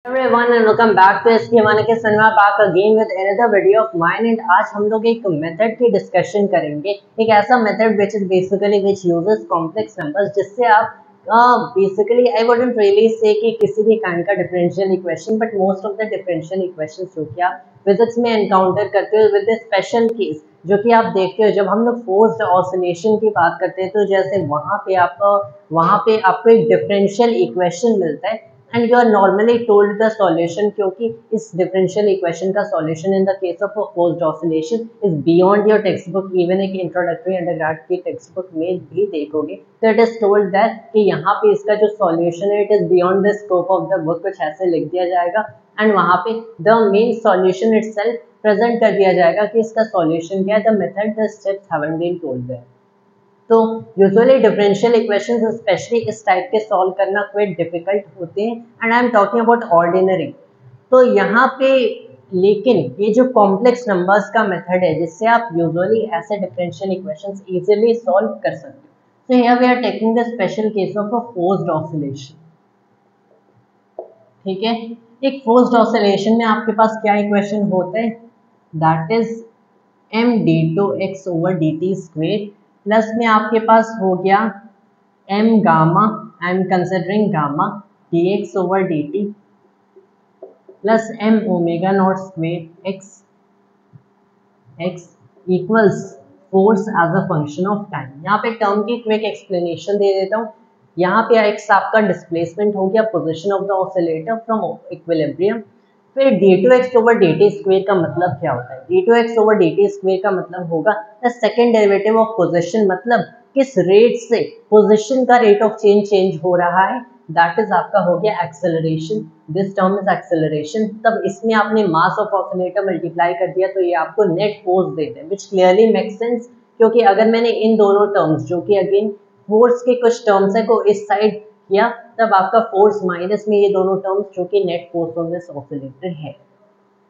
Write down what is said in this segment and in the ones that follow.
Everyone and welcome back to SK One के cinema back again with another video of mine and आज हम लोग एक method की डिस्कशन करेंगे। एक ऐसा method which uses complex numbers जिससे आप basically I wouldn't really say कि किसी भी kind का differential equation but most of the differential equations जो कि आप फिजिक्स में एनकाउंटर करते हो with a special case जो कि आप देखते हो जब हम लोग फोर्स्ड ऑसिलेशन की बात करते हैं तो जैसे वहाँ पे आपको एक डिफरेंशियल इक्वेशन मिलता है and you are normally told the solution क्योंकि इस डिफरेंशियल इक्वेशन का solution in the case of forced oscillation is beyond your textbook. Even एक इंट्रोडक्टरी अंडरग्रेड की टेक्स्ट बुक में भी देखोगे तो इट इज टोल्ड दैट कि यहाँ पे इसका जो सॉल्यूशन है it is beyond the scope of the book, कुछ ऐसे लिख दिया जाएगा एंड वहाँ पे the main solution itself present कर दिया जाएगा कि इसका सॉल्यूशन क्या है। The method the steps haven't been told there. तो यूजुअली डिफरेंशियल इक्वेशंस स्पेशली इस टाइप के सॉल्व करना क्वाइट डिफिकल्ट होते हैं and I am talking about ordinary. तो यहाँ पे लेकिन ये जो कॉम्प्लेक्स नंबर्स का मेथड है जिससे आप यूजुअली ऐसे डिफरेंशियल इक्वेशंस इजीली सॉल्व कर सकते हो। So here we are taking the special case of a forced oscillation. ठीक है, एक फोर्स्ड ऑसिलेशन में आपके पास क्या इक्वेशन होता है, that is m d2x over dt square plus में आपके पास हो गया m gamma, I am considering gamma dx over dt plus m omega not square x equals force as a function of time. यहाँ पे term की quick explanation दे देता हूँ। यहाँ पे x आपका डिस्प्लेसमेंट हो गया position of the oscillator from equilibrium. फिर d2x ओवर dt स्क्वायर का मतलब क्या होता है, d2x ओवर dt स्क्वायर का मतलब होगा the second derivative of position, मतलब किस रेट से पोजीशन का रेट ऑफ चेंज हो रहा है, दैट इज आपका हो गया acceleration. This term is acceleration. तब इसमें आपने मास ऑफ ऑसिलेटर मल्टीप्लाई कर दिया तो ये आपको नेट फोर्स देते हैं, विच क्लियरली मेक सेंस क्योंकि अगर मैंने इन दोनों टर्म्स जो कि अगेन फोर्स के कुछ टर्म्स है को इस साइड किया तब आपका फोर्स माइनस में ये दोनों टर्म्स जो कि net force on this oscillator है।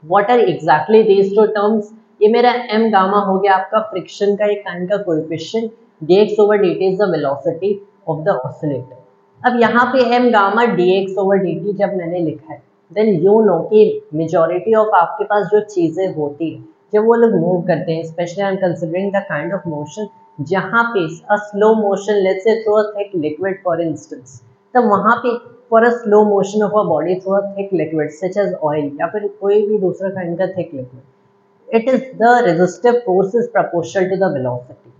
What are exactly these two terms, ये मेरा m गामा हो गया आपका फ्रिक्शन का एक काइंड का coefficient, dx over dt is the velocity of the oscillator. अब यहाँ पे m gamma dx over dt जब मैंने लिखा है देन यू नो कि मेजॉरिटी ऑफ आपके पास जो चीजें होती है जब वो लोग मूव करते हैं, specially I am considering the kind of motion जहाँ पे a slow motion let's say through a thick liquid for instance, तब वहाँ पे for a slow motion of a body through a thick liquid such as oil या फिर कोई भी दूसरा काइंड का thick liquid, it is the resistive force is proportional to the velocity.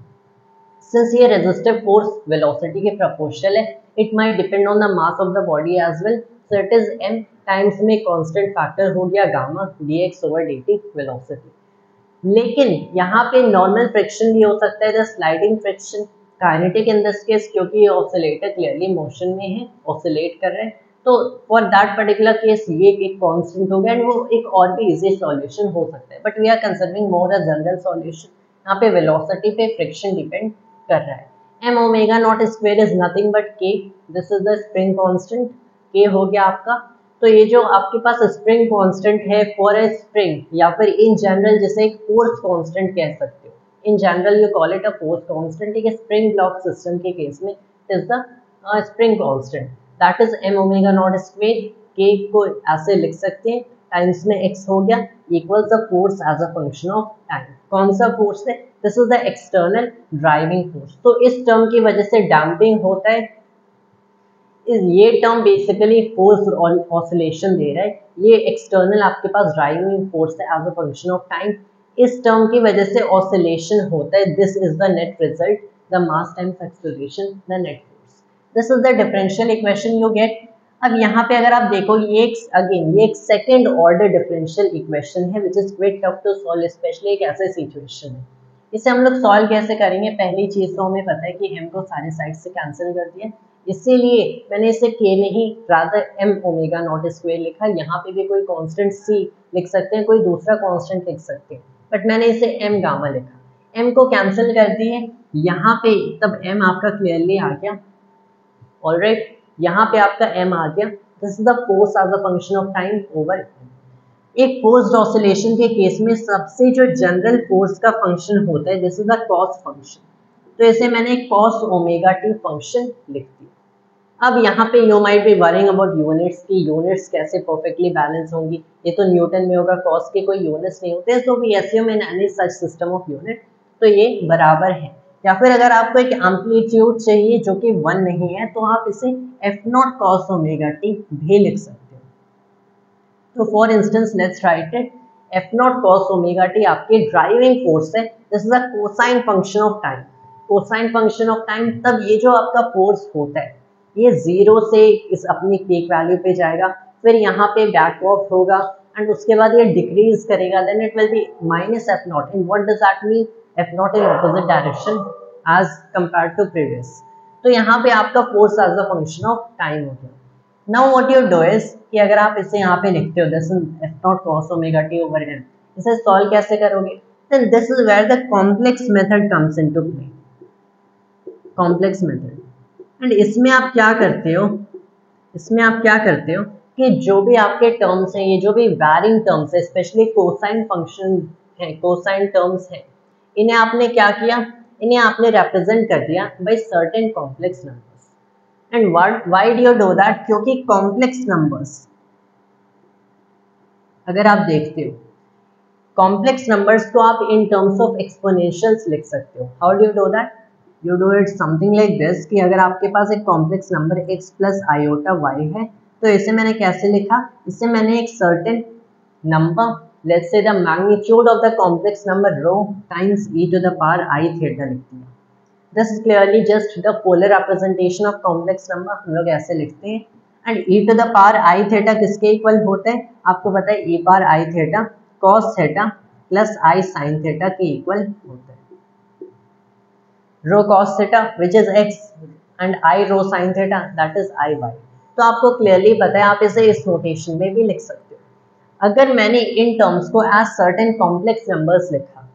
Since ये रेजिस्टिव फोर्स वेलोसिटी के proportional है it might depend on the mass of the body as well, so it is m times में constant factor हो गया gamma dx over dt velocity. लेकिन यहाँ पे normal friction भी हो सकता है, the sliding friction kinetic in this case क्योंकि ये ऑसिलेटर क्लियरली मोशन में है, ऑसिलेट कर रहे हैं, तो फॉर दैट पर्टिकुलर केस ये एक कांस्टेंट हो गया एंड वो एक और भी इजी सॉल्यूशन हो सकता है, but we are considering more a general solution. यहाँ पे वेलोसिटी पे फ्रिक्शन डिपेंड कर रहा है। m omega not square is nothing but k, this is the spring constant, k हो गया आपका। तो ये जो आपके पास स्प्रिंग कांस्टेंट है फॉर ए स्प्रिंग या फिर इन जनरल जैसे एक फोर्स कांस्टेंट कह सकते हो, in general you call it a force constant. एक स्प्रिंग ब्लॉक सिस्टम के केस में is the spring constant that is m omega not square, k को ऐसे लिख सकते हैं टाइम्स में x हो गया equals the force as a function of time. कौन सा फोर्स है, this is the external driving force. तो इस टर्म की वजह से डैम्पिंग होता है, ये टर्म बेसिकली फोर्स ऑसिलेशन दे रहा है, ये एक्सटर्नल आपके पास ड्राइविंग फोर्स है as a function of time. इस टर्म की वजह से ऑसिलेशन होता है, this is the net result, the mass times acceleration the net force. This is the differential equation you get. अब यहाँ पे अगर आप देखो ये एक सेकेंड ऑर्डर डिफरेंशियल इक्वेशन है which is quick tough to solve, specially एक ऐसे सिचुएशन है। इसे हम लोग सॉल्व कैसे करेंगे, पहली चीज तो हमें पता है कि m को सारे साइड से कैंसिल कर दिया, इसीलिए मैंने इसे k नहीं rather m omega not square लिखा। यहाँ पे भी कोई कांस्टेंट c लिख सकते हैं, कोई दूसरा कांस्टेंट लिख सकते हैं, बट मैंने इसे m गामा लिखा। m को कैंसिल कर दिए यहाँ पे, तब m आपका क्लियरली आ गया। ऑलराइट, यहाँ पे आपका m आ गया, this is the force as a function of time over m। एक फोर्स्ड ऑसिलेशन के केस में सबसे जो जनरल फोर्स का फंक्शन होता है this is the cos function, तो इसे मैंने कॉस ओमेगा टी फंक्शन लिख दिया। अब यहाँ पे you might be worrying about units की यूनिट्स कैसे परफेक्टली बैलेंस होंगी, ये तो न्यूटन में होगा, कॉस के कोई यूनिट्स नहीं होते, so we assume in any such system of unit, तो ये बराबर है। या फिर अगर आपको एक एम्पलीट्यूड चाहिए जो कि 1 नहीं है तो आप इसे F not cos omega T भी लिख सकते हो। तो for instance let's write it, F not cos omega T आपकी ड्राइविंग फोर्स है, this is a cosine function of time. Cosine function of time, तब ये जो आपका फोर्स होता है ये 0 से इस अपनी पीक वैल्यू पे जाएगा, फिर यहाँ पे बैक ऑफ होगा एंड उसके बाद ये डिक्रीज करेगा, then it will be minus F not. And what does that mean? F not in opposite direction as compare to previous. तो यहाँ पे आपका force as a function of time हो गया। Now what you do is कि अगर आप इसे यहाँ पे लिखते हो this is F not cos omega T over N, इसे सॉल्व कैसे करोगे? Then this is where the complex method comes into play, complex method. And इसमें आप क्या करते हो, इसमें आप क्या करते हो कि जो भी आपके टर्म्स हैं, ये जो भी वैरिंग टर्म्स है, स्पेशली कोसाइन फंक्शन है, कोसाइन टर्म्स है, इन्हें आपने क्या किया, इन्हें आपने रिप्रेजेंट कर दिया by certain complex numbers. And why do you do that? क्योंकि कॉम्प्लेक्स नंबर्स अगर आप देखते हो, कॉम्प्लेक्स नंबर्स को आप इन टर्म्स ऑफ एक्सपोनेंशियल्स लिख सकते हो। How do you do that? You do it something like this कि अगर आपके पास एक complex number x plus iota y है तो इसे मैंने कैसे लिखा, इसे मैंने एक certain number, let's say the magnitude of the complex number rho times e to the power I theta लिख दिया। This is clearly just the polar representation of complex number, हम लोग ऐसे लिखते हैं। And e to the power I theta किसके equal होता है? आपको पता है e power I theta cos theta plus I sin theta के इक्वल होता है। Rho cos theta which is x and I rho sin theta that is I y। तो आपको क्लियरली पता है, आप इसे इस नोटेशन में भी लिख सकते हो। अगर मैंने इन टर्म्स को एज सर्टेन कॉम्प्लेक्स नंबर्स लिखा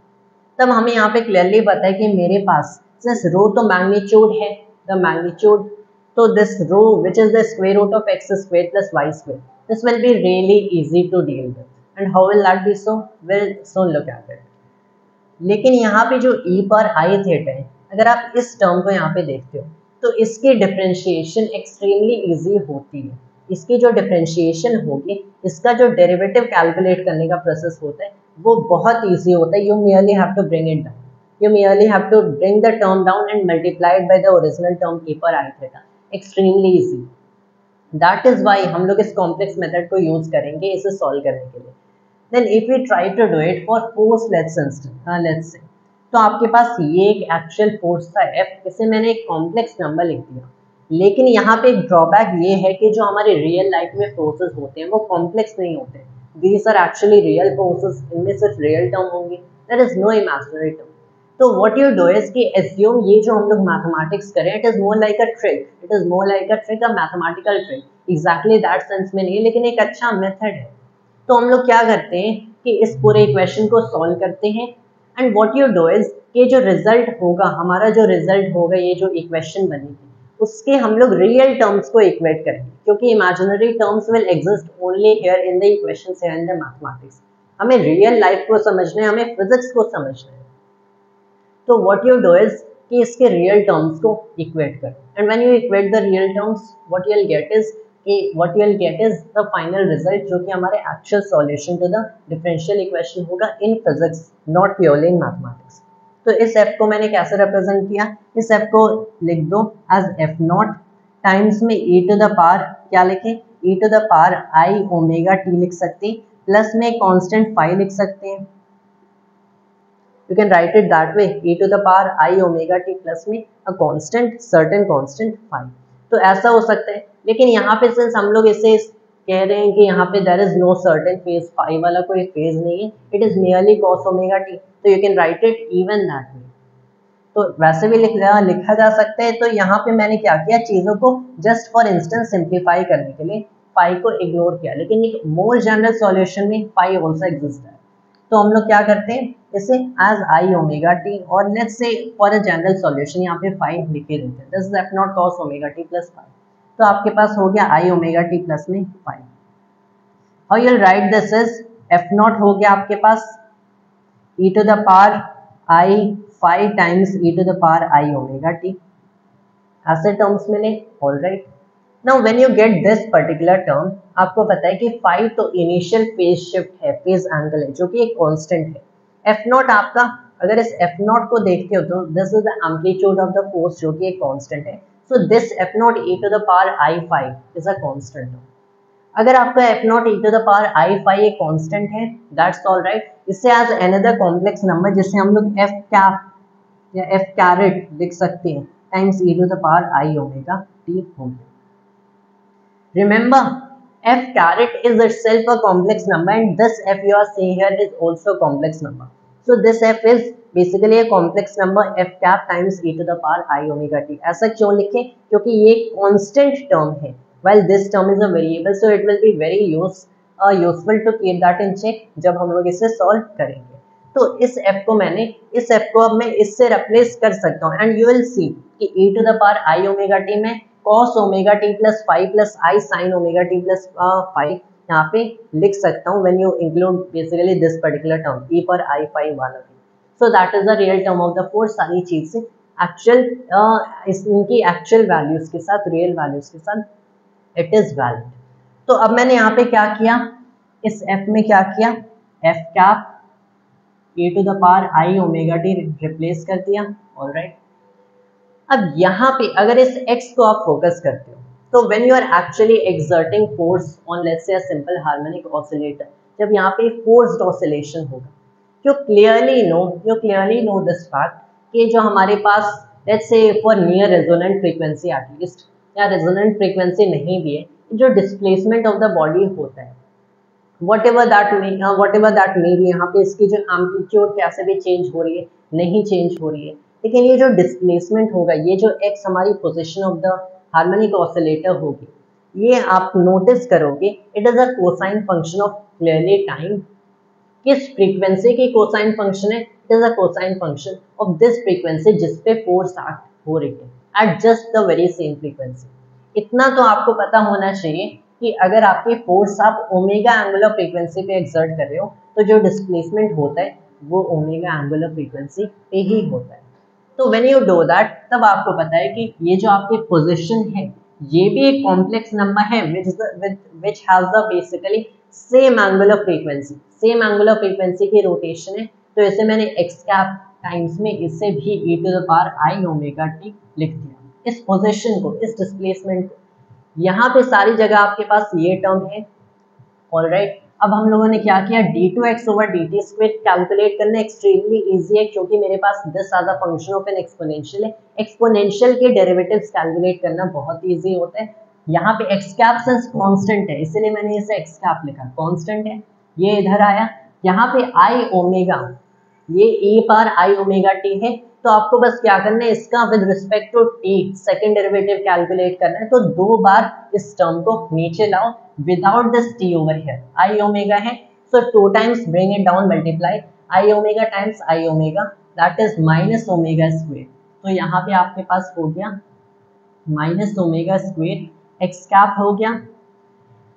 तब हमें यहाँ पे क्लियरली पता है कि मेरे पास सिंस रो तो मैग्नीट्यूड है, द मैग्नीट्यूड, तो this rho which is the square root of X square plus Y square, this will be really easy to deal with. And how will that be so? Will soon look at it. लेकिन यहाँ पे जो e पर i theta है, अगर आप इस term को यहाँ पे देखते हो तो इसकी डिफरेंशिएशन एक्सट्रीमली इजी होती है। इसकी जो डिफरेंशिएशन होगी, इसका जो डेरिवेटिव कैलकुलेट करने का प्रोसेस होता है वो बहुत इजी होता है। You merely have to bring it down, you merely have to bring the term down and multiply it by the original term e पर i theta, extremely easy। that is why हम लोग इस complex method को use करेंगे इसे solve करने के लिए। then if we try to do it for force, let's say तो आपके पास ये एक एक्चुअल फोर्स था F, इसे मैंने एक कॉम्प्लेक्स नंबर लिख दिया। लेकिन यहाँ पे एक ड्रॉबैक ये है कि जो हमारे रियल लाइफ में फोर्सेस होते हैं वो कॉम्प्लेक्स नहीं होते, these are actually real forces, इनमें सिर्फ रियल टर्म होंगे, there is no imaginary term. तो व्हाट यू डू इज कि एज्यूम ये जो हम लोग मैथमेटिक्स करें, it is more like a trick, it is more like a trick, a mathematical trick, exactly that sense में नहीं, लेकिन एक अच्छा मेथड है। तो हम लोग क्या करते हैं कि इस पूरे इक्वेशन को सॉल्व करते हैं and what you do is ये जो रिजल्ट होगा, हमारा जो रिजल्ट होगा, ये जो इक्वेशन बनेगी उसके हम लोग रियल टर्म्स को इक्वेट करेंगे, क्योंकि imaginary terms will exist only here in the equations here in the mathematics. हमें रियल लाइफ को समझना है, हमें फिजिक्स को समझना है। तो व्हाट यू डू इज कि इसके रियल टर्म्स को इक्वेट करो and when you equate the real terms what you will get is the final result, जो कि हमारे actual solution to the differential equation होगा in physics, not purely in mathematics. तो इस f को मैंने कैसे रिप्रेजेंट किया, इस f को लिख दो एज एफ नॉट टाइम्स में e टू द पावर क्या लिखे, e to the power i omega t लिख सकते हैं, प्लस में कांस्टेंट फाई लिख सकते हैं। You can write it that way, e to the power i omega t plus में a constant, certain constant phi. तो ऐसा हो सकता है, लेकिन यहाँ पे सिंस हम लोग इसे कह रहे हैं कि यहाँ पे there is no certain phase, phi वाला कोई फेज नहीं है, it is nearly cos omega t, तो you can write it even that way. तो वैसे भी लिखा जा सकता है। तो यहाँ पे मैंने क्या किया, चीज़ों को जस्ट फॉर इंस्टेंस सिंप्लीफाई करने के लिए फाई को इग्नोर किया, लेकिन एक मोर जनरल सॉल्यूशन में फाई ऑल्सो एग्जिस्ट है। तो हम लोग क्या करते हैं, इसे एज आई ओमेगा टी, और let's say for a general solution यहाँ पे फाई लिखे देते हैं, this is F not cos omega T plus phi. तो आपके पास हो गया आई ओमेगा टी प्लस में phi. How you will write this is, F not हो गया आपके पास e to the power i phi times e to the power i omega t, ऐसे टर्म्स मिले, all right. Now when you get this particular term, आपको पता है कि फाई तो इनिशियल फेज शिफ्ट है, फेज एंगल है, जो कि एक कांस्टेंट है। एफ नॉट आपका, अगर इस एफ नॉट को देखते हो तो this is the amplitude of the force, जो कि एक कांस्टेंट है। So this F not e to the power I phi is a constant. अगर आपका F not e to the power I phi एक कांस्टेंट है, दैट्स ऑल राइट। इसे as another complex number जिसे हम लोग एफ कैप या F caret लिख सकते हैं, times e to the power I omega T होंगे। Remember, f caret is itself a complex number, and this f you are seeing here is also a complex number. So this f is basically a complex number f cap times e to the power I omega t. ऐसा क्यों लिखे? क्योंकि ये constant term है, while this term is a variable, so it will be very useful to keep that in check जब हम लोग इसे solve करेंगे। तो इस f को मैंने, इस f को अब मैं इससे replace कर सकता हूँ, and you will see कि e to the power I omega t में cos omega T plus five plus i sine omega T plus five यहाँ पे लिख सकता हूँ when you include basically this particular term e पर आई five वाला भी। So that is the real term of the force। सारी चीज से एक्चुअल इनकी एक्चुअल वैल्यूज के साथ, रियल वैल्यूज के साथ इट इज वैलिड। तो अब मैंने यहाँ पे क्या किया, इस f में क्या किया, f cap e to the power I omega T replace कर दिया। ऑलराइट, अब यहाँ पे अगर इस x को आप फोकस करते हो तो when you are actually exerting force on let's say a simple harmonic oscillator, जब यहाँ पे फोर्स्ड ऑसिलेशन होगा, you clearly know this fact कि जो हमारे पास let's say for near resonant frequency at least, या रेजोनेंट फ्रीक्वेंसी नहीं भी है, जो डिस्प्लेसमेंट ऑफ द बॉडी होता है what ever that may be, यहाँ पे इसकी जो एम्पलीट्यूड कैसे भी चेंज हो रही है, नहीं चेंज हो रही है, लेकिन ये जो डिस्प्लेसमेंट होगा, ये जो x हमारी position of the harmonic oscillator होगी, ये आप नोटिस करोगे it is a cosine function of clearly time. किस फ्रीक्वेंसी की कोसाइन फंक्शन है? It is a cosine function of this frequency जिस पे फोर्स एक्ट हो रही है at just the very same frequency. इतना तो आपको पता होना चाहिए कि अगर आपकी फोर्स आप ओमेगा एंगुलर फ्रीक्वेंसी पे एक्सर्ट कर रहे हो तो जो डिस्प्लेसमेंट होता है वो ओमेगा एंगुलर फ्रीक्वेंसी पे ही होता है। तो व्हेन यू डू दैट, तब आपको पता है कि ये जो आपकी पोजीशन है ये भी एक कॉम्प्लेक्स नंबर है which has the basically same angular frequency, same angular frequency की रोटेशन है। तो इसे मैंने एक्स कैप टाइम्स में इसे भी e to the power I omega T लिख दिया, इस पोजीशन को, इस डिस्प्लेसमेंट को। यहाँ पे सारी जगह आपके पास ये टर्म है। ऑलराइट, अब हम लोगों ने क्या किया, d2x over dt square calculate करना एक्सट्रीमली इजी है, क्योंकि मेरे पास this as a function of an exponential है। एक्सपोनेंशियल के डेरिवेटिव्स कैलकुलेट करना बहुत इजी होता है। यहाँ पे x कैप सिंस कांस्टेंट है, इसलिए मैंने इसे x कैप लिखा, कांस्टेंट है, ये इधर आया। यहाँ पे आई ओमेगा, ये e पावर आई ओमेगा टी है, तो आपको बस क्या करना है, इसका with respect to t second derivative calculate करना है। तो दो बार इस टर्म को नीचे लाओ without this t over here, I omega है, सो 2 times bring it down, multiply I omega times I omega, that is minus omega square. तो यहाँ पे आपके पास हो गया minus omega square, x cap हो गया,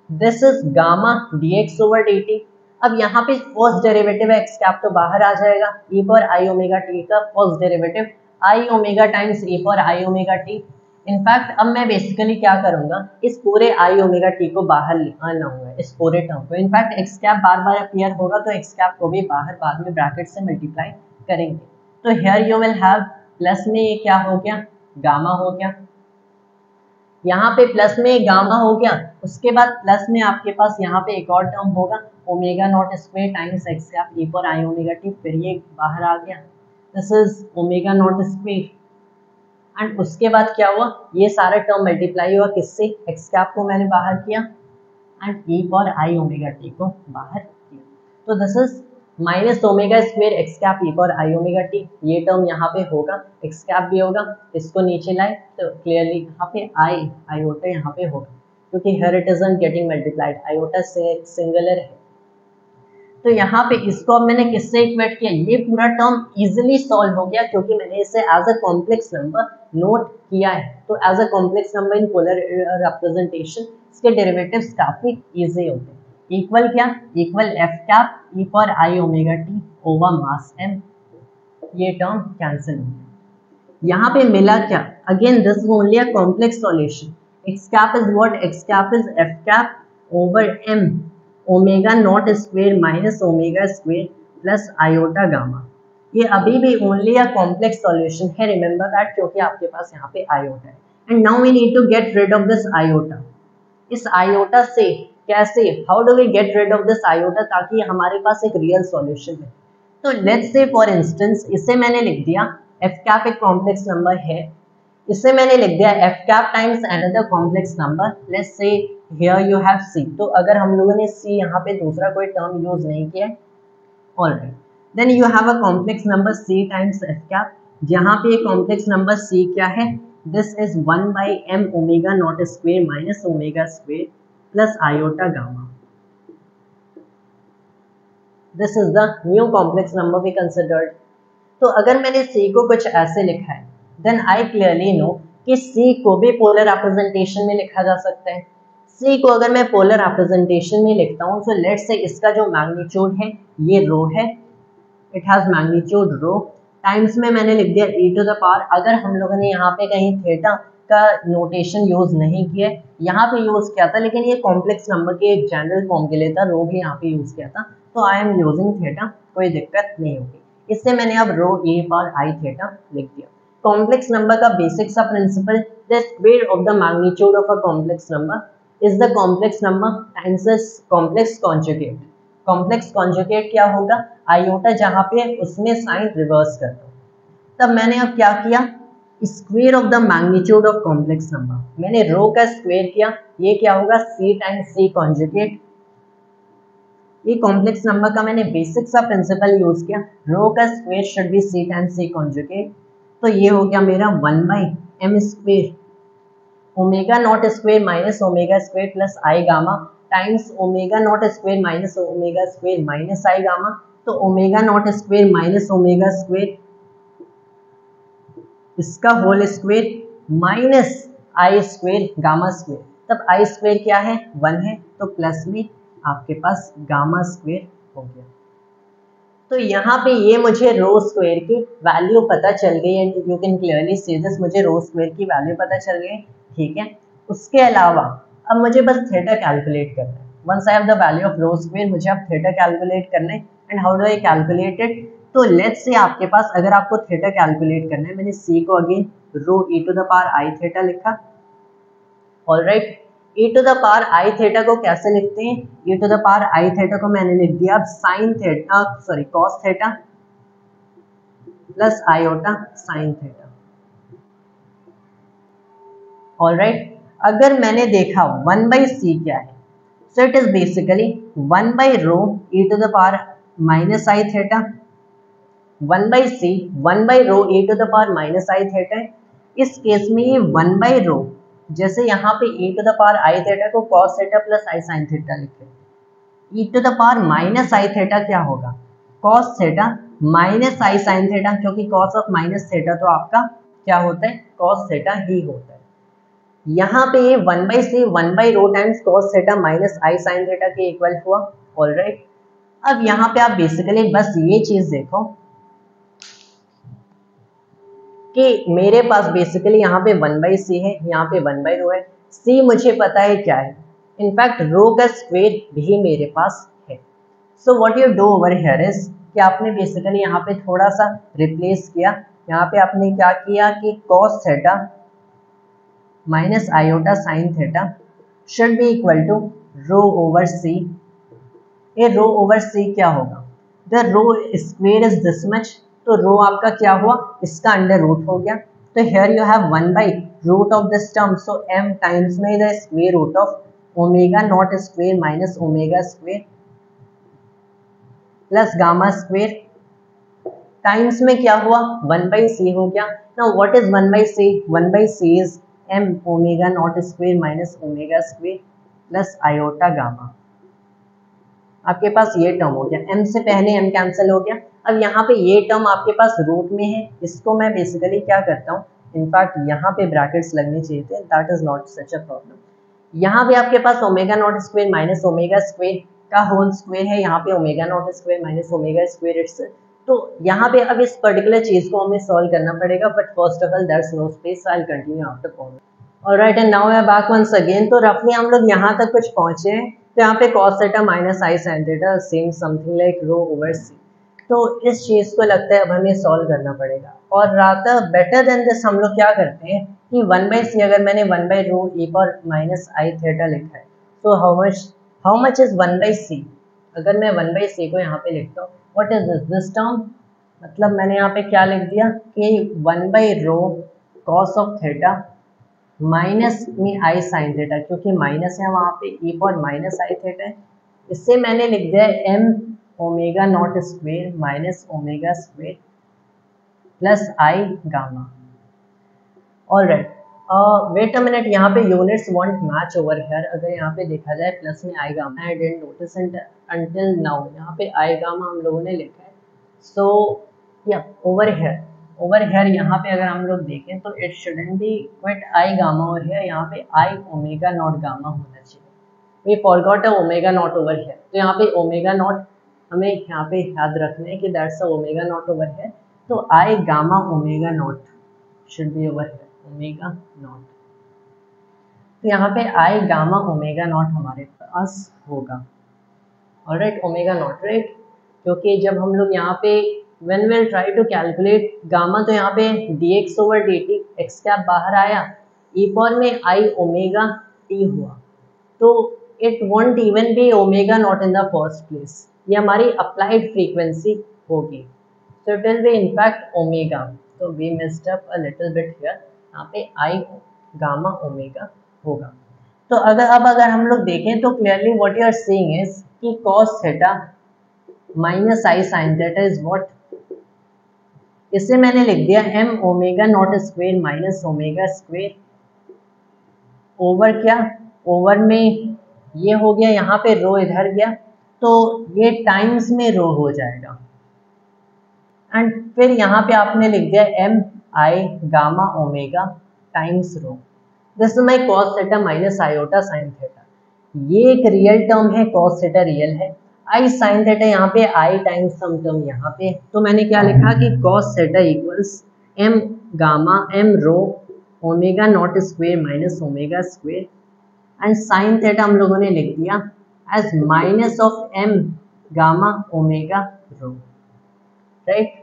this is gamma dx over dt। अब यहाँ पे फर्स्ट डेरिवेटिव है एक्स कैप तो बाहर आ जाएगा, e पर आई ओमेगा टी का first derivative I omega times e पर आई ओमेगा टी। इनफैक्ट अब मैं बेसिकली क्या करूंगा, इस पूरे आई ओमेगा टी को बाहर लाऊंगा, इस पूरे टर्म को। इनफैक्ट एक्स कैप बार बार अपीयर होगा तो एक्स कैप को भी बाहर बाद में ब्रैकेट से मल्टीप्लाई करेंगे। तो here you will have plus में ये क्या हो गया, गामा हो गया, यहाँ पे प्लस में गामा हो गया, उसके बाद प्लस में आपके पास यहाँ पे एक और टर्म होगा omega naught square times x cap e पर आई ओमेगा टी, फिर ये बाहर आ गया, this is omega naught square. And उसके बाद क्या हुआ, ये सारा टर्म मल्टीप्लाई हुआ किससे, एक्स कैप को मैंने बाहर किया एंड e पर आई ओमेगा टी को बाहर किया। तो this is minus omega square x cap e पर आई ओमेगा टी, ये टर्म यहाँ पे होगा, एक्स कैप भी होगा, इसको नीचे लाए तो क्लियरली यहाँ पे आयोटा यहाँ पे होगा, क्योंकि here it isn't getting multiplied, iota से सिंगुलर है। तो यहाँ पे इसको अब मैंने किससे इक्वेट किया, ये पूरा टर्म इजीली सॉल्व हो गया क्योंकि मैंने इसे as a complex number note किया है। तो as a complex number in polar representation इसके डेरिवेटिव्स काफी इजी होते हैं। इक्वल क्या, इक्वल एफ कैप ई पर I omega T over mass M, ये टर्म कैंसिल हो गया। यहाँ पे मिला क्या, again this is only a complex solution, X cap is what, X cap is F cap over M omega not square minus omega square plus iota gamma. ये अभी भी ओनली अ कॉम्प्लेक्स सॉल्यूशन है, remember that, क्योंकि आपके पास यहाँ पे iota है। And now we need to get rid of this iota. इस आयोटा से कैसे, how do we get rid of this iota, ताकि हमारे पास एक रियल सॉल्यूशन है। तो लेट्स से फॉर इंस्टेंस इसे मैंने लिख दिया एफ कैप एक कॉम्प्लेक्स नंबर है, इसे मैंने लिख दिया F cap times another complex number, let's say here you have C. तो अगर हम लोगों ने सी यहाँ पे दूसरा कोई टर्म यूज नहीं किया, alright, then you have a complex number C times F cap, जहाँ पे कॉम्प्लेक्स नंबर सी क्या है, this is 1 by M omega not square minus omega square plus iota gamma. This is the new complex number we considered. तो अगर मैंने C को कुछ ऐसे लिखा है, देन आई क्लियरली नो कि C को भी पोलर रिप्रेजेंटेशन में लिखा जा सकता है। C को अगर मैं पोलर रिप्रेजेंटेशन में लिखता हूँ, तो लेट्स से इसका जो मैग्नीट्यूड है ये रो है, it has magnitude rho, times में मैंने लिख दिया e टू द पावर। अगर हम लोगों ने यहाँ पे कहीं थीटा का नोटेशन यूज नहीं किया, यहाँ पे यूज किया था, लेकिन ये कॉम्प्लेक्स नंबर के एक जनरल फॉर्म के लिए था, रो भी यहाँ पे यूज किया था, तो आई एम यूजिंग थीटा, कोई दिक्कत नहीं होगी। इससे मैंने अब रो ए पावर आई थीटा लिख दिया। कॉम्प्लेक्स नंबर का बेसिक सा principle, the square of the magnitude of a complex number is the complex number times the complex conjugate. Complex conjugate क्या होगा, आयोटा जहाँ पे उसमें साइन रिवर्स कर दो। तब मैंने अब क्या किया, square of the magnitude of complex number, मैंने रो का स्क्वायर किया, ये क्या होगा सी टाइम्स सी कॉन्जुगेट। ये कॉम्प्लेक्स नंबर का मैंने बेसिक सा प्रिंसिपल यूज किया, रो का square should be C times C conjugate. तो ये हो गया मेरा 1 by M square omega not square minus omega square plus i gamma times omega not square minus omega square minus i gamma. तो omega naught square minus omega square इसका whole square minus आई square gamma square. तब आई square क्या है 1 है, तो plus में आपके पास gamma square हो गया। तो यहाँ पे ये मुझे रो स्क्वायर की वैल्यू पता चल गई, and you can clearly see this, मुझे रो स्क्वायर की वैल्यू पता चल गई, ठीक है। उसके अलावा अब मुझे बस थीटा कैलकुलेट करना है। Once I have the value of rho square, मुझे अब थीटा कैलकुलेट करना है। And how do I calculate it, तो लेट्स से आपके पास अगर आपको थीटा कैलकुलेट करना है, मैंने सी को again rho e to the power i theta लिखा, alright. e to the power i theta को कैसे लिखते हैं, e to the power i theta को मैंने लिख दिया अब sine theta, sorry cos theta plus iota sine theta, alright. अगर मैंने देखा 1 बाई सी क्या है, so it is basically 1 by rho e to the power minus i theta, 1 by C 1 by rho e to the power minus i theta है। इस case में ये 1 by रो, जैसे यहाँ पे e to the power i theta को cos theta plus i sine theta लिखे, e to the power minus i theta क्या होगा cos theta minus i sine theta, क्योंकि cos ऑफ माइनस थीटा तो आपका क्या होता है cos थीटा ही होता है। यहाँ पे ये 1 by C 1 by rho times cos theta minus i sine theta के इक्वल हुआ, ऑलराइट। अब यहाँ पे आप बेसिकली बस ये चीज देखो कि मेरे पास बेसिकली यहाँ पे 1 बाई सी है, यहाँ पे 1 बाई रो है, सी मुझे पता है क्या है, इनफैक्ट रो का स्क्वायर भी मेरे पास है। So what you do over here is कि आपने बेसिकली यहाँ पे थोड़ा सा रिप्लेस किया, यहाँ पे आपने क्या किया कि cos theta minus iota sine theta should be equal to rho over c. ये रो ओवर सी क्या होगा, the rho square is this much, तो रो आपका क्या हुआ इसका अंडर रूट हो गया। तो here you have 1 by root of this term, so m times में the square root of omega not square minus omega square plus gamma square times में क्या हुआ 1 बाई सी हो गया। Now what is 1 by C, 1 by c is m omega not square minus omega square plus iota gamma. आपके पास ये term हो गया, m से पहले m कैंसिल हो गया। अब यहाँ पे ये टर्म आपके पास रूट में है, इसको मैं बेसिकली क्या करता हूँ, इनफैक्ट यहाँ पे ब्रैकेट्स लगने चाहिए थे, that is not such a problem. यहाँ पे आपके पास omega not square minus omega square का होल स्क्वायर है, यहाँ पे omega not square minus omega square it's. तो यहाँ पे अब इस पर्टिकुलर चीज को हमें सॉल्व करना पड़ेगा, but first of all there is no space, I will continue after call. Alright, and now we are back once again. तो रफली हम लोग यहाँ तक कुछ पहुंचे हैं। तो यहाँ पे cos theta minus i sine theta same something like rho over c. तो इस चीज़ को लगता है अब हमें सॉल्व करना पड़ेगा, और रादर बेटर देन दिस हम लोग क्या करते हैं कि 1/c अगर मैंने 1/रो e पर माइनस आई थीटा लिखा है, तो हाउ मच इज 1/c। अगर मैं 1/c को यहाँ पे लिखता हूँ, व्हाट इज दिस टर्म, मतलब मैंने यहाँ पे क्या लिख दिया कि 1/रो कॉस ऑफ थीटा माइनस में आई साइन थीटा, क्योंकि माइनस है वहाँ पे e पर माइनस आई थीटा है। इससे मैंने लिख दिया m omega not square minus omega square plus i gamma. Alright, wait a minute, यहाँ पे units won't match over here. अगर यहाँ पे देखा जाए प्लस में i gamma, I didn't notice until now यहाँ पे आई गामा हम लोगों ने लिखा है। सो या ओवर हेयर यहाँ पे अगर हम लोग देखें तो it shouldn't be quite i gamma over here, यहाँ पे आई ओमेगा नॉट गामा होना चाहिए। We forgot a omega not over here, तो यहाँ पे ओमेगा नॉट हमें यहाँ पे याद रखना है कि that's a omega not over here. तो i gamma omega not should be over here, omega not. तो यहाँ पे आई गामा ओमेगा नॉट हमारे पास होगा। ऑलराइट, ओमेगा नॉट, राइट, क्योंकि जब हम लोग यहाँ पे when will try to calculate gamma, तो यहाँ पे dx over dt X cap बाहर आया, e पावर में आई ओमेगा t हुआ, तो it won't even be omega not in the first place, ये हमारी अप्लाइड फ्रीक्वेंसी होगी, so it will be in fact omega। तो we messed up a little bit here, यहाँ पे आई गामा ओमेगा होगा। तो अगर हम लोग देखें तो clearly what you are seeing is कि cos theta minus i sine theta is what, इसे मैंने लिख दिया m omega not square minus omega square over क्या, ओवर में ये हो गया, यहाँ पे रो इधर गया, तो ये टाइम्स में रो हो जाएगा, एंड फिर यहाँ पे आपने लिख दिया m i gamma omega times rho. This is my cos theta minus iota sine theta, ये एक रियल टर्म है, कॉस थीटा रियल है, आई साइन थीटा यहाँ पे आई टाइम्स सम टर्म यहाँ पे, तो मैंने क्या लिखा कि cos theta equals m gamma m rho omega not square minus omega square, and sine theta हम लोगों ने लिख दिया as minus of m gamma omega rho, right.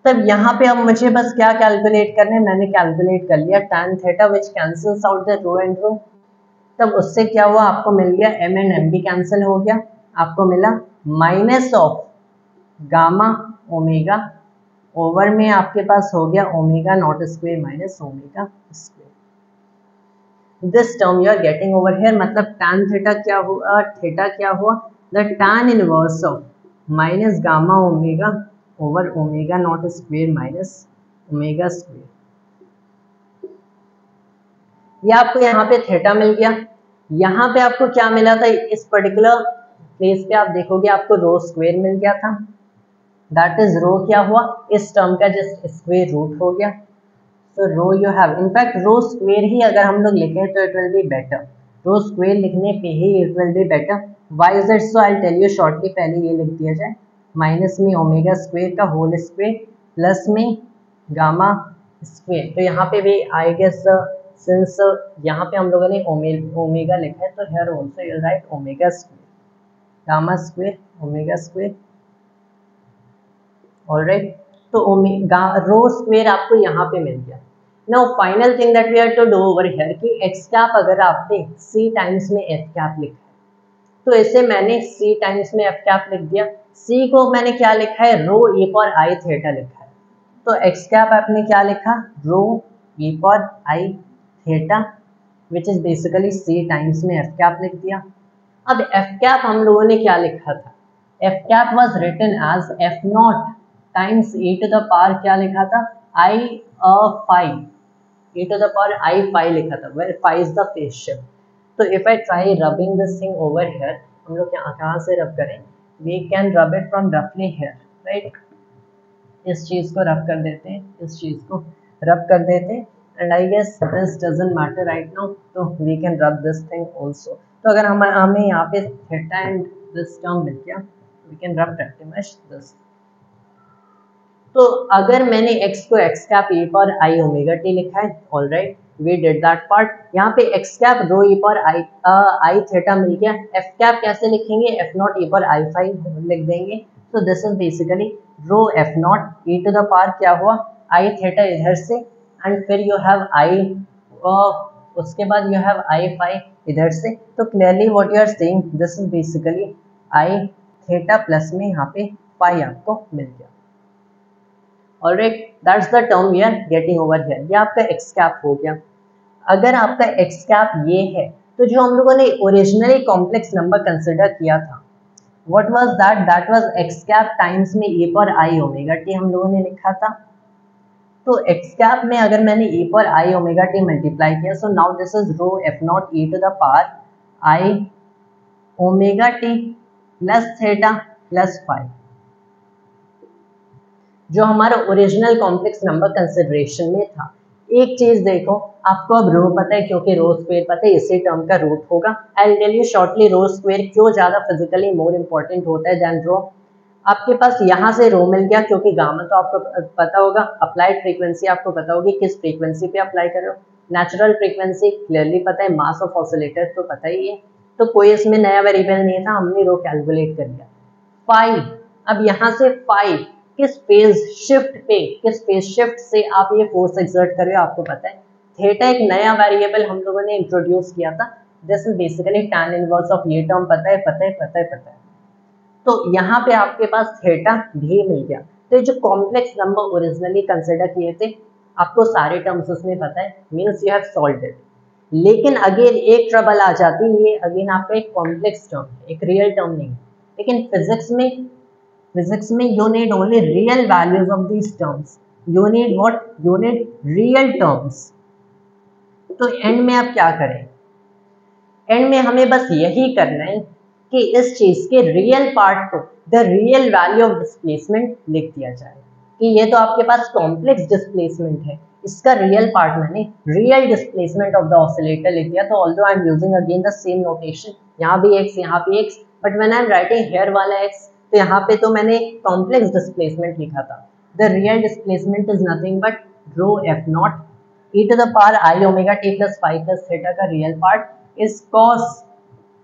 तब यहाँ पे अब मुझे बस क्या कैलकुलेट करना है, मैंने कैलकुलेट कर लिया tan theta which cancels out the rho and rho. तब उससे क्या हुआ, आपको मिल गया m एंड m भी कैंसिल हो गया, आपको मिला minus of gamma omega over में आपके पास हो गया omega not square minus omega square. This term you are getting over here, मतलब tan थीटा क्या हुआ, थीटा क्या हुआ, the tan inverse of minus gamma omega over omega not square minus omega square. ये आपको यहाँ पे थीटा मिल गया, यहाँ पे आपको क्या मिला था, इस पर्टिकुलर प्लेस पे आप देखोगे आपको रो स्क्वेयर मिल गया था, दैट इज रो क्या हुआ, इस टर्म का जस्ट स्क्वेयर रूट हो गया। तो rho you have, in fact rho square ही अगर हम लोग लिखें तो it will be better, rho square लिखने पे ही it will be better. Why is it so, I tell you shortly, पहले ये लिख दिया जाए, माइनस में ओमेगा स्क्वेयर का होल स्क्वेयर प्लस में गामा स्क्वेयर। तो यहाँ पे भी आई गेस सिंस यहाँ पे हम लोगों ने ओमेगा लिखा है, तो here also you write omega square gamma square omega square, alright. तो ओमेगा रो स्क्वेयर आपको यहाँ पे मिल गया। Now final thing that we have to do over here कि एक्स कैप अगर आपने c टाइम्स में एफ कैप लिखा है, तो इसे मैंने c टाइम्स में एफ कैप लिख दिया, c को मैंने क्या लिखा है, रो e पर आई थीटा लिखा है, तो एक्स कैप आपने क्या लिखा, रो e पर i theta which is basically c times में एफ कैप लिख दिया। अब एफ कैप हम लोगों ने क्या लिखा था, F cap was written as F not times e to the power क्या लिखा था, i five, e to the power i five लिखा था, where five is the phase shift. तो if I try rubbing this thing over here, हम लोग कहाँ से रब करें, we can rub it from रफली हियर, राइट। इस चीज को रब कर देते हैं, इस चीज को रब कर देते हैं, and I guess this doesn't matter right now, तो we can rub this thing also. तो अगर हमें यहाँ पे थीटा एंड दिस टर्म मिल गया, we can rub pretty much this. तो अगर मैंने x को x कैप e पर आई ओमेगा टी लिखा है, alright, we did that part. यहाँ पे एक्स कैप रो ई पर आई थीटा मिल गया। एफ कैप कैसे लिखेंगे, एफ नॉट ई पर आई फाइव लिख देंगे। तो this is basically rho F naught e to the power क्या हुआ आई थीटा इधर से, एंड फिर यू हैव आई, उसके बाद यू हैव आई फाइव इधर से। तो clearly what you are saying, this is basically i theta plus में यहाँ पे पाई आपको मिल गया। Alright, that's the term we are getting over here. ये आपका एक्स कैप हो गया। अगर आपका एक्स कैप ये है, तो जो हम लोगों ने ओरिजिनली कॉम्प्लेक्स नंबर कंसिडर किया था, what was that, that was x cap times में ए पर आई ओमेगा टी हम लोगों ने लिखा था। तो एक्स कैप में अगर मैंने ए पर आई ओमेगा टी मल्टीप्लाई किया, so now this is rho F naught e to the power I omega T plus theta plus five, जो हमारा ओरिजिनल कॉम्प्लेक्स नंबर कंसिडरेशन में था। एक चीज देखो, आपको अब रो पता है क्योंकि रो स्क्वायर पता है इसी टर्म का रूट होगा। I will tell you shortly rho square क्यों ज्यादा फिजिकली मोर इंपॉर्टेंट होता है देन रो। आपके पास यहाँ से रो मिल गया, क्योंकि गामा तो आपको पता होगा, अप्लाइड फ्रीक्वेंसी आपको पता होगी किस फ्रीक्वेंसी पे अप्लाई कर रहे हो। नेचुरल फ्रीक्वेंसी क्लियरली पता है, मास ऑफ ऑसिलेटर तो पता ही है, तो कोई इसमें नया वेरिएबल नहीं था, हमने रो कैलकुलेट कर लिया। फाइव, अब यहाँ से फाइव किस फेज शिफ्ट पे, किस फेज शिफ्ट से आप ये फोर्स एक्सर्ट कर रहे हो आपको पता है। थीटा एक नया वेरिएबल हम लोगों ने इंट्रोड्यूस किया था, this is basically tan inverse of ये टर्म पता है, पता है, पता है, पता है। तो यहाँ पे आपके पास थीटा भी मिल गया। तो ये जो कॉम्प्लेक्स नंबर ओरिजिनली कंसिडर किए थे, आपको सारे टर्म्स उसमें पता है, means you have solved it. लेकिन अगेन एक ट्रबल आ जाती है, ये अगेन आपका एक कॉम्प्लेक्स टर्म है, एक रियल टर्म नहीं। लेकिन फिजिक्स में you need only real values of these terms, you need what, you need real terms। तो एंड में आप क्या करें, एंड में हमें बस यही करना है कि इस चीज के रियल पार्ट को, the real value of displacement लिख दिया जाए कि ये तो आपके पास कॉम्प्लेक्स डिस्प्लेसमेंट है, इसका रियल पार्ट मैंने real displacement of the oscillator लिख दिया। तो although I am using again the same notation, यहाँ भी एक्स यहाँ भी X, but when I am writing here वाला एक्स, तो यहाँ पे तो मैंने कॉम्प्लेक्स डिस्प्लेसमेंट लिखा था। The real displacement is nothing but rho F naught e to the power I omega T plus five plus theta का real part is cos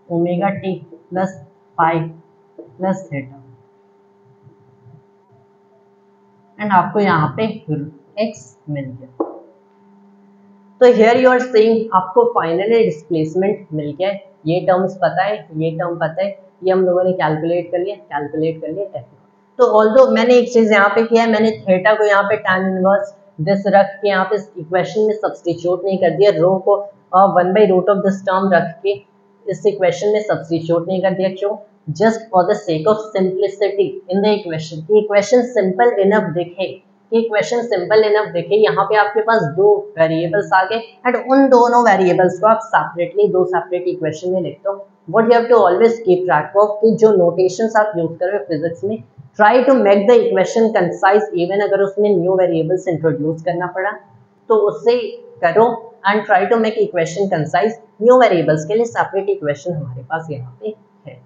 omega T plus five plus theta, and आपको यहाँ पे x मिल गया। तो here you are saying आपको finally displacement मिल गया। ये terms पता है, ये टर्म पता है, ये हम लोगों ने कैलकुलेट कर लिया f। तो ऑल्दो मैंने एक चीज यहाँ पे किया है, मैंने थीटा को यहाँ पे tan इनवर्स दिस रख के यहाँ पे इक्वेशन में सब्स्टिट्यूट नहीं कर दिया, रो को 1/रूट ऑफ दिस टर्म रख के इस इक्वेशन में सब्स्टिट्यूट नहीं कर दिया। क्यों? Just for the sake of simplicity in the equation, कि इक्वेशन सिंपल इनफ दिखे, इक्वेशन सिंपल इनफ दिखे। यहाँ पे आपके पास दो वेरिएबल्स आ गए, एंड उन दोनों वेरिएबल्स को आप सेपरेटली दो सेपरेट इक्वेशन में लिखते हो। What you have to always keep track of कि जो नोटेशंस आप यूज कर रहे हो फिजिक्स में, try to make the equation concise, even अगर उसमें न्यू वेरिएबल्स इंट्रोड्यूस करना पड़ा तो उससे करो, and try to make equation concise. New variables के लिए सेपरेट इक्वेशन हमारे पास यहाँ पे है।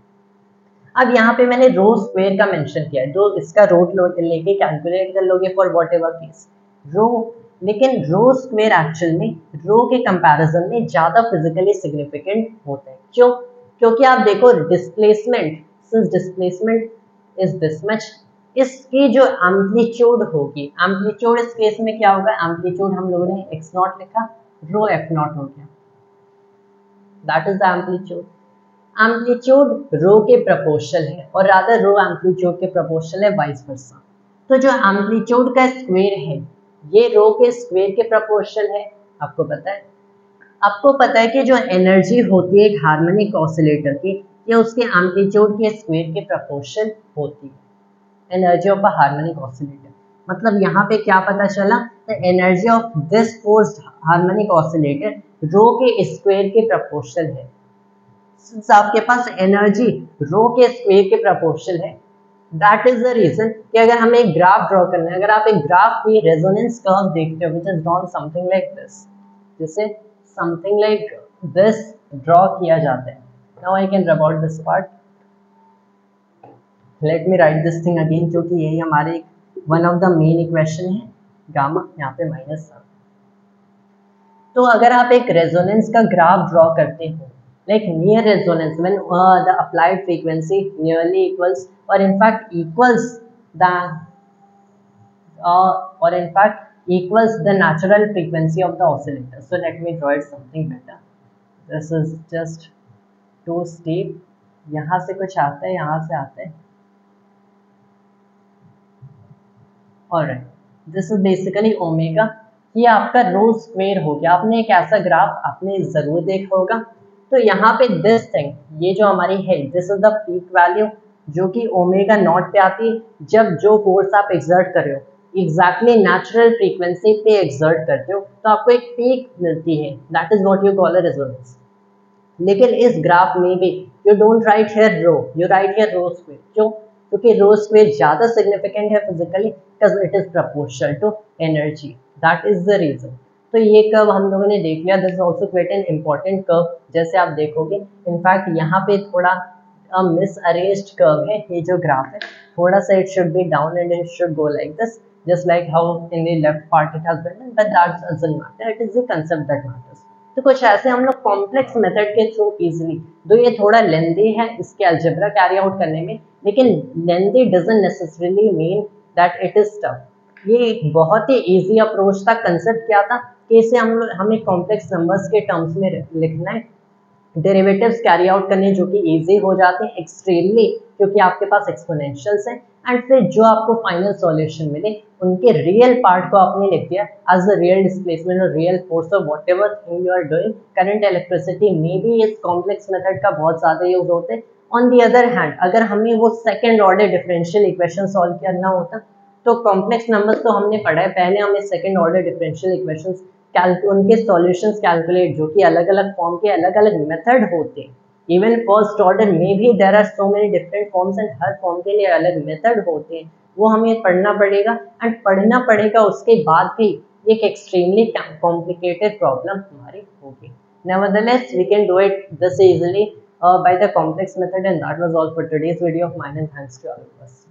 अब यहाँ पे मैंने रो स्क्वायर का मेंशन किया है, तो इसका रूट लेके कैलकुलेट कर लोगे फॉर वॉट एवर केस रो। लेकिन रो स्क्वायर एक्चुअल में रो के कंपैरिजन में ज्यादा फिजिकली सिग्निफिकेंट होता है। क्यों? क्योंकि आप देखो displacement, since displacement is this much, इसकी जो एम्पलीट्यूड होगी, एम्पलीट्यूड इस केस में क्या होगा, एम्पलीट्यूड हम लोगों ने एक्स नॉट लिखा, रो एफ नॉट हो गया, that is the amplitude. Amplitude rho के प्रोपोर्शनल है, और रादर रो एम्पलीट्यूड के प्रोपोर्शनल है, वाइस वर्सा। तो जो एम्पलीट्यूड का स्क्वायर है ये रो के स्क्वायर के प्रोपोर्शनल है। आपको पता है, आपको पता है कि जो एनर्जी होती है एक हार्मोनिक ऑसिलेटर की, ये उसके एम्पलीट्यूड के स्क्वायर के प्रोपोर्शनल होती है, energy of a harmonic oscillator. मतलब यहाँ पे क्या पता चला, the energy of this forced harmonic oscillator rho के स्क्वायर के प्रोपोर्शनल है। सिंस आपके पास एनर्जी रो के स्क्वायर के प्रोपोर्शनल है, दैट इज द रीजन कि अगर हमें एक ग्राफ ड्रॉ करना है, अगर आप एक ग्राफ की रेजोनेंस कर्व देखते हो which is drawn something like this, जैसे समथिंग लाइक दिस ड्रॉ किया जाता है। नाउ आई कैन रब out this part, let me right this thing again, क्योंकि यही हमारे one of the main equation है, गामा यहाँ पे माइनस था। तो अगर आप एक रेजोनेंस का ग्राफ ड्रॉ करते हो, like near resonance when the applied frequency nearly equals और in fact equals the or in fact equals the natural frequency of the oscillator. So let me draw it something better. This is just too steep. यहाँ से कुछ आता है, यहाँ से आता है. Alright, this is basically omega. ये आपका रो स्क्वेयर हो गया. आपने एक ऐसा ग्राफ आपने ज़रूर देखा होगा. तो यहाँ पे दिस थिंग, ये जो हमारी है, this is the peak value जो कि ओमेगा नॉट पे आती है जब जो फोर्स आप एक्सर्ट कर रहे हो एग्जैक्टली नेचुरल फ्रीक्वेंसी पे एक्सर्ट करते हो तो आपको एक पीक मिलती है. That is what you call a resonance. लेकिन इस ग्राफ में भी you don't write here rho, you write here rho square. क्यों? क्योंकि रो स्क्वेयर ज़्यादा सिग्निफिकेंट है physically because it is proportional to energy. That is the reason. तो ये कर्व हम लोगों ने देख लिया. This is also quite an important curve. जैसे आप देखोगे इनफैक्ट यहाँ पे थोड़ा मिस अरेंज्ड कर्व है. ये जो ग्राफ है थोड़ा सा it should be down and it should go like this, just like how in the left part it has been done, but that doesn't matter. It is the concept that matters. तो कुछ ऐसे हम लोग complex method के through easily, तो ये थोड़ा लेंदी है इसके अलजेब्रा कैरी आउट करने में, लेकिन lengthy doesn't necessarily mean that it is tough. ये एक बहुत ही इजी अप्रोच था. कंसेप्ट क्या था कि इसे हम लोग हमें कॉम्प्लेक्स नंबर्स के टर्म्स में लिखना है, डेरिवेटिव्स कैरी आउट करने जो कि इजी हो जाते हैं एक्सट्रीमली क्योंकि आपके पास एक्सपोनेंशियल्स हैं. एंड फिर जो आपको फाइनल सॉल्यूशन मिले उनके रियल पार्ट को आपने लिख दिया एज द रियल डिस्प्लेसमेंट और real force of whatever thing you are doing. Current electricity में भी इस कॉम्प्लेक्स मेथड का बहुत ज़्यादा यूज होते हैं. ऑन दी अदर हैंड अगर हमें वो second order differential equation solve करना होता तो कॉम्प्लेक्स नंबर्स तो हमने पढ़ा है, पहले हमें सेकेंड ऑर्डर डिफरेंशियल इक्वेशंस उनके सॉल्यूशंस कैलकुलेट जो कि अलग अलग फॉर्म के अलग अलग मेथड होते हैं. इवन फर्स्ट ऑर्डर में भी there are so many different forms and हर फॉर्म के लिए अलग मेथड होते हैं. वो हमें पढ़ना पड़ेगा एंड पढ़ना पड़ेगा उसके बाद भी एक एक्सट्रीमली कॉम्प्लिकेटेड प्रॉब्लम हमारी होगी. Nevertheless, we can do it this easily by the complex method, and that was all for today's video of mine, and thanks to all of us.